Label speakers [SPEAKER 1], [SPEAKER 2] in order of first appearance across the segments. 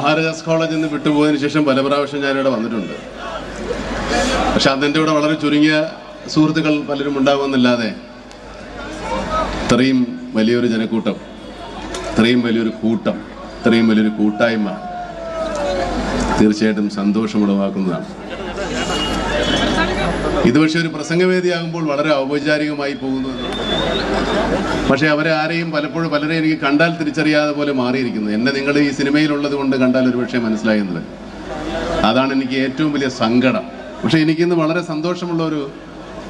[SPEAKER 1] മഹാരാജാസ് കോളേജിൽ നിന്ന് വിട്ടുപോയതിനു ശേഷം പല പ്രാവശ്യം ഞാനിവിടെ വന്നിട്ടുണ്ട്. പക്ഷെ അതെൻ്റെ ഇവിടെ വളരെ ചുരുങ്ങിയ സുഹൃത്തുക്കൾ പലരും ഉണ്ടാകുമെന്നല്ലാതെ ഇത്രയും വലിയൊരു ജനക്കൂട്ടം, ഇത്രയും വലിയൊരു കൂട്ടം, ഇത്രയും വലിയൊരു കൂട്ടായ്മ തീർച്ചയായിട്ടും സന്തോഷമുളവാക്കുന്നതാണ്. ഇത് പക്ഷേ ഒരു പ്രസംഗവേദിയാകുമ്പോൾ വളരെ ഔപചാരികമായി പോകുന്നു. പക്ഷെ അവരെ ആരെയും പലരെയും എനിക്ക് കണ്ടാൽ തിരിച്ചറിയാതെ പോലെ മാറിയിരിക്കുന്നു. എന്നെ നിങ്ങൾ ഈ സിനിമയിലുള്ളത് കൊണ്ട് കണ്ടാൽ ഒരുപക്ഷെ മനസ്സിലായെന്നത്. അതാണ് എനിക്ക് ഏറ്റവും വലിയ സങ്കടം. പക്ഷെ എനിക്കിന്ന് വളരെ സന്തോഷമുള്ള ഒരു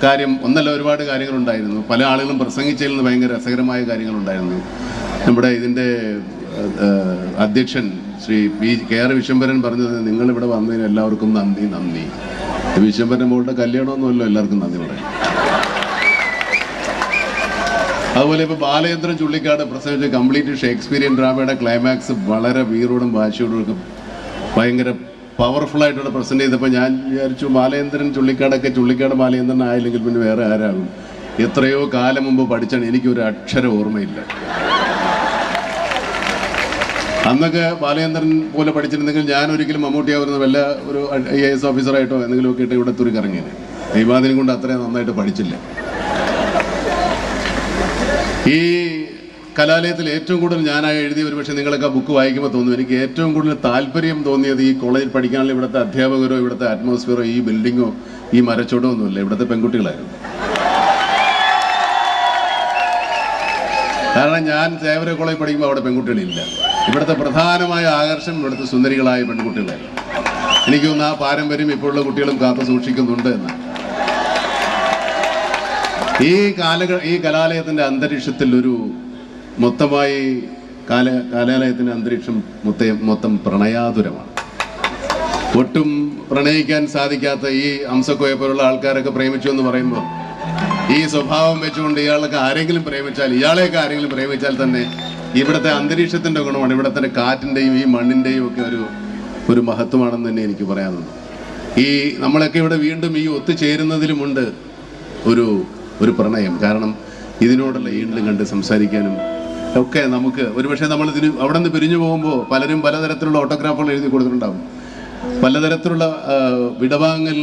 [SPEAKER 1] കാര്യം, ഒന്നല്ല ഒരുപാട് കാര്യങ്ങളുണ്ടായിരുന്നു. പല ആളുകളും പ്രസംഗിച്ചതിൽ നിന്ന് ഭയങ്കര രസകരമായ കാര്യങ്ങളുണ്ടായിരുന്നു. നമ്മുടെ ഇതിൻ്റെ അധ്യക്ഷൻ ശ്രീ കെ.ആർ. വിശ്വംഭരൻ പറഞ്ഞത്, നിങ്ങളിവിടെ വന്നതിന് എല്ലാവർക്കും നന്ദി. വിശ്വംഭരൻ മോളുടെ കല്യാണമൊന്നുമല്ലോ എല്ലാവർക്കും നന്ദി പറയാം. അതുപോലെ ഇപ്പോൾ ബാലചന്ദ്രൻ ചുള്ളിക്കാട് പ്രസംഗിച്ച കംപ്ലീറ്റ് ഷേക്സ്പീരിയൻ ഡ്രാമയുടെ ക്ലൈമാക്സ് വളരെ വീറോടും വാശിയോടും ഒക്കെ ഭയങ്കര പവർഫുള്ളായിട്ടുള്ള പ്രസൻറ്റ് ചെയ്തപ്പോൾ ഞാൻ വിചാരിച്ചു, ബാലചന്ദ്രൻ ചുള്ളിക്കാട് ബാലചന്ദ്രൻ ആയില്ലെങ്കിൽ പിന്നെ വേറെ ആരാകും? എത്രയോ കാലം മുമ്പ് പഠിച്ചാണ്, എനിക്കൊരു അക്ഷരം ഓർമ്മയില്ല. അന്നൊക്കെ ബാലചന്ദ്രൻ പോലെ പഠിച്ചിരുന്നെങ്കിൽ ഞാൻ ഒരിക്കലും മമ്മൂട്ടിയാവുന്ന വല്ല ഒരു IAS ഓഫീസറായിട്ടോ എന്തെങ്കിലുമൊക്കെ ഇട്ട് ഇവിടെ തുരുക്കിറങ്ങിയത്. ദൈവാദിനം കൊണ്ട് അത്രയും നന്നായിട്ട് പഠിച്ചില്ല. ഈ കലാലയത്തിൽ ഏറ്റവും കൂടുതൽ ഞാനായി എഴുതിയ, ഒരു പക്ഷേ നിങ്ങളൊക്കെ ബുക്ക് വായിക്കുമ്പോൾ തോന്നും, എനിക്ക് ഏറ്റവും കൂടുതൽ താല്പര്യം തോന്നിയത് ഈ കോളേജിൽ പഠിക്കാനുള്ള ഇവിടുത്തെ അധ്യാപകരോ ഇവിടുത്തെ അറ്റ്മോസ്ഫിയറോ ഈ ബിൽഡിങ്ങോ ഈ മരച്ചോടോ ഒന്നുമില്ല, ഇവിടുത്തെ പെൺകുട്ടികളായിരുന്നു. കാരണം ഞാൻ തേവര കോളേജിൽ പഠിക്കുമ്പോൾ അവിടെ പെൺകുട്ടികളില്ല. ഇവിടുത്തെ പ്രധാനമായ ആകർഷണം ഇവിടുത്തെ സുന്ദരികളായ പെൺകുട്ടികളായിരുന്നു. എനിക്ക് തോന്നുന്നു ആ പാരമ്പര്യം ഇപ്പോഴുള്ള കുട്ടികളും കാത്തു സൂക്ഷിക്കുന്നുണ്ട് എന്ന്. ഈ കലാലയത്തിൻ്റെ അന്തരീക്ഷത്തിൽ ഒരു മൊത്തമായി കലാലയത്തിൻ്റെ അന്തരീക്ഷം മൊത്തം പ്രണയാതുരമാണ്. ഒട്ടും പ്രണയിക്കാൻ സാധിക്കാത്ത ഈ അംസക്കോയെ പോലുള്ള ആൾക്കാരൊക്കെ പ്രേമിച്ചു എന്ന് പറയുമ്പോൾ, ഈ സ്വഭാവം വെച്ചുകൊണ്ട് ഇയാളൊക്കെ ആരെങ്കിലും പ്രേമിച്ചാൽ തന്നെ ഇവിടുത്തെ അന്തരീക്ഷത്തിൻ്റെ ഗുണമാണ്, ഇവിടുത്തെ കാറ്റിൻ്റെയും ഈ മണ്ണിൻ്റെയും ഒക്കെ ഒരു മഹത്വമാണെന്ന് തന്നെ എനിക്ക് പറയാനുണ്ട്. ഈ നമ്മളൊക്കെ ഇവിടെ വീണ്ടും ഈ ഒത്തുചേരുന്നതിലുമുണ്ട് ഒരു പ്രണയം. കാരണം ഇതിനോടുള്ള ഈണ്ടിലും കണ്ട് സംസാരിക്കാനും ഒക്കെ നമുക്ക് ഒരുപക്ഷെ നമ്മൾ അവിടെ നിന്ന് പിരിഞ്ഞു പോകുമ്പോൾ പലരും പലതരത്തിലുള്ള ഓട്ടോഗ്രാഫുകൾ എഴുതി കൊടുത്തിട്ടുണ്ടാകും, പലതരത്തിലുള്ള വിടവാങ്ങൽ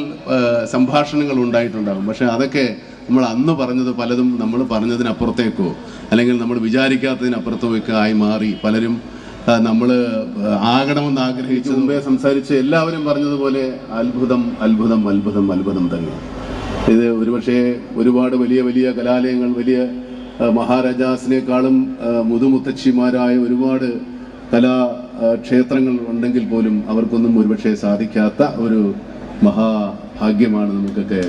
[SPEAKER 1] സംഭാഷണങ്ങൾ ഉണ്ടായിട്ടുണ്ടാകും. പക്ഷെ അതൊക്കെ നമ്മൾ അന്ന് പറഞ്ഞത് പലതും നമ്മൾ പറഞ്ഞതിനപ്പുറത്തേക്കോ അല്ലെങ്കിൽ നമ്മൾ വിചാരിക്കാത്തതിനപ്പുറത്തേക്കോ ആയി മാറി. പലരും നമ്മൾ ആകണമെന്ന് ആഗ്രഹിച്ചു മുമ്പേ സംസാരിച്ച് എല്ലാവരും പറഞ്ഞതുപോലെ അത്ഭുതം അത്ഭുതം അത്ഭുതം അത്ഭുതം തന്നെ. ഇത് ഒരുപക്ഷെ ഒരുപാട് വലിയ കലാലയങ്ങൾ, വലിയ മഹാരാജാസിനേക്കാളും മുതുമുത്തച്ഛിമാരായ ഒരുപാട് കലാക്ഷേത്രങ്ങൾ ഉണ്ടെങ്കിൽ പോലും അവർക്കൊന്നും ഒരുപക്ഷെ സാധിക്കാത്ത ഒരു മഹാഭാഗ്യമാണ് നമുക്കൊക്കെ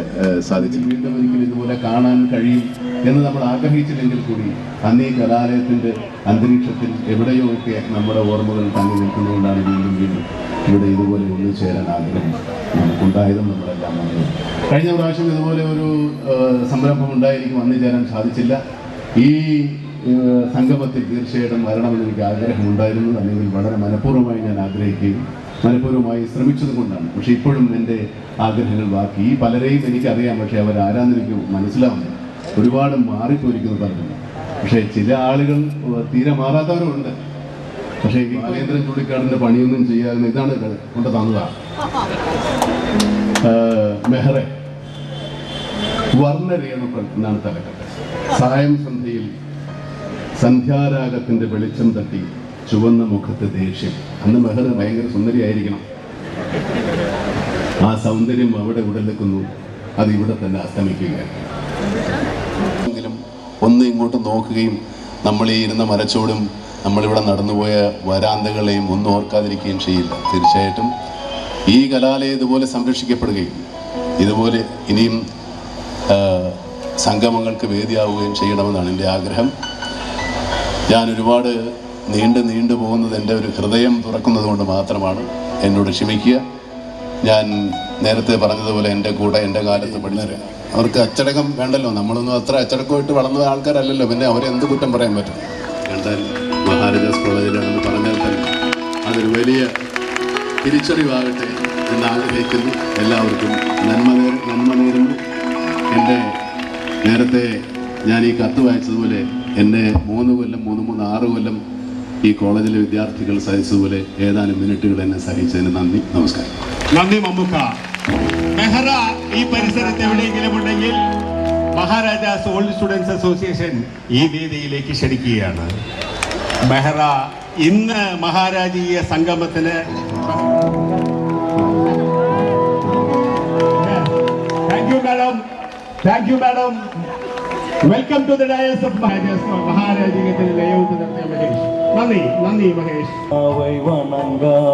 [SPEAKER 1] സാധിച്ചത്. വീണ്ടും ഒരിക്കലും ഇതുപോലെ കാണാൻ കഴിയും എന്ന് നമ്മൾ ആഗ്രഹിച്ചില്ലെങ്കിൽ കൂടി അന്ന് ഈ കലാലയത്തിൻ്റെ അന്തരീക്ഷത്തിൽ എവിടെയോ ഒക്കെ നമ്മുടെ ഓർമ്മകൾ തങ്ങി നിൽക്കുന്നതുകൊണ്ടാണ് വീണ്ടും ഇവിടെ ഇതുപോലെ ഒന്നു ചേരാൻ ആഗ്രഹം നമുക്കുണ്ടായതും നമ്മളെല്ലാം വന്നത്. കഴിഞ്ഞ പ്രാവശ്യം ഇതുപോലെ ഒരു സംരംഭം ഉണ്ടായിരിക്കും, വന്നു ചേരാൻ സാധിച്ചില്ല. ഈ സംഗമത്തിൽ തീർച്ചയായിട്ടും വരണമെന്ന് എനിക്ക് ആഗ്രഹമുണ്ടായിരുന്നു, അല്ലെങ്കിൽ വളരെ മനഃപൂർവ്വമായി ഞാൻ ആഗ്രഹിക്കുകയും മനഃപൂർവ്വമായി ശ്രമിച്ചത് കൊണ്ടാണ്. പക്ഷെ ഇപ്പോഴും എൻ്റെ ആഗ്രഹങ്ങൾ ബാക്കി. ഈ പലരെയും എനിക്കറിയാം, പക്ഷെ അവരാരാന്ന് എനിക്ക് മനസ്സിലാവുന്നില്ല. ഒരുപാട് മാറിപ്പോയിരിക്കുന്നു പലരും. പക്ഷേ ചില ആളുകൾ തീരെ മാറാത്തവരുമുണ്ട്. പക്ഷേ ഈ ബാലചന്ദ്രൻ ചുള്ളിക്കാടിൻ്റെ പണിയൊന്നും ചെയ്യാതെ ഇതാണ് കൊണ്ട് തന്നതാണ്. മെഹറെ വർണ്ണരേണുക്കൾ എന്നാണ് തലക്കെട്ട്. സായം സന്ധ്യയിൽ സന്ധ്യാരാഗത്തിൻ്റെ വെളിച്ചം തട്ടി ചുവന്ന മുഖത്ത് ദേഷ്യം. അന്ന് മെഹർ ഭയങ്കര സുന്ദരിയായിരിക്കണം. ആ സൗന്ദര്യം അവിടെ ഉടലെക്കുന്നു, അത് ഇവിടെ തന്നെ അസ്തമിക്കുകയാണ്. എങ്കിലും ഒന്ന് ഇങ്ങോട്ട് നോക്കുകയും നമ്മൾ ഈ ഇരുന്ന മരച്ചോടും നമ്മളിവിടെ നടന്നുപോയ വരാന്തകളെയും ഒന്നും ഓർക്കാതിരിക്കുകയും ചെയ്യില്ല. തീർച്ചയായിട്ടും ഈ കലാലയം ഇതുപോലെ സംരക്ഷിക്കപ്പെടുകയും ഇതുപോലെ ഇനിയും സംഗമങ്ങൾക്ക് വേദിയാവുകയും ചെയ്യണമെന്നാണ് എൻ്റെ ആഗ്രഹം. ഞാൻ ഒരുപാട് നീണ്ടു പോകുന്നത് എൻ്റെ ഒരു ഹൃദയം തുറക്കുന്നത് കൊണ്ട് മാത്രമാണ്. എന്നോട് ക്ഷമിക്കുക. ഞാൻ നേരത്തെ പറഞ്ഞതുപോലെ എൻ്റെ കൂടെ എൻ്റെ കാലത്ത് പഠിച്ചവർ, അവർക്ക് അച്ചടക്കം വേണ്ടല്ലോ. നമ്മളൊന്നും അത്ര അച്ചടക്കമായിട്ട് വളർന്ന ആൾക്കാരല്ലല്ലോ, പിന്നെ അവരെ എന്ത് കുറ്റം പറയാൻ പറ്റും? കണ്ടാൽ മഹാരാജാസ് കോളേജിലാണെന്ന് പറഞ്ഞാൽ തന്നെ അതൊരു വലിയ തിരിച്ചറിവാകട്ടെ എന്ന് ആഗ്രഹിക്കുന്നു. എല്ലാവർക്കും നന്മ നേരുന്നു. എൻ്റെ നേരത്തെ ഞാൻ ഈ കത്ത് വായിച്ചതുപോലെ എന്നെ 3 കൊല്ലം 6 കൊല്ലം ഈ കോളേജിലെ വിദ്യാർത്ഥികൾ സഹിച്ചതുപോലെ ഏതാനും മിനിറ്റുകൾ എന്നെ സഹിച്ചതിന് നന്ദി, നമസ്കാരം.
[SPEAKER 2] നന്ദി മമ്മുക്ക. മെഹ്റ ഈ പരിസരത്ത് എവിടെയെങ്കിലും ഉണ്ടെങ്കിൽ മഹാരാജാസ് ഓൾഡ് സ്റ്റുഡൻസ് അസോസിയേഷൻ ഈ വേദിയിലേക്ക് ക്ഷണിക്കുകയാണ്. മെഹ്റ ഇന്ന് മഹാരാജീയ സംഗമത്തിന് thank you madam. Welcome to the dais of മഹാരാജീയത്തിൽ ലേഔട്ട് നടത്തിയ മഹേഷ്. നന്ദി മഹേഷ്.
[SPEAKER 3] അവൈ വണങ്കാതുയർവില്ലേ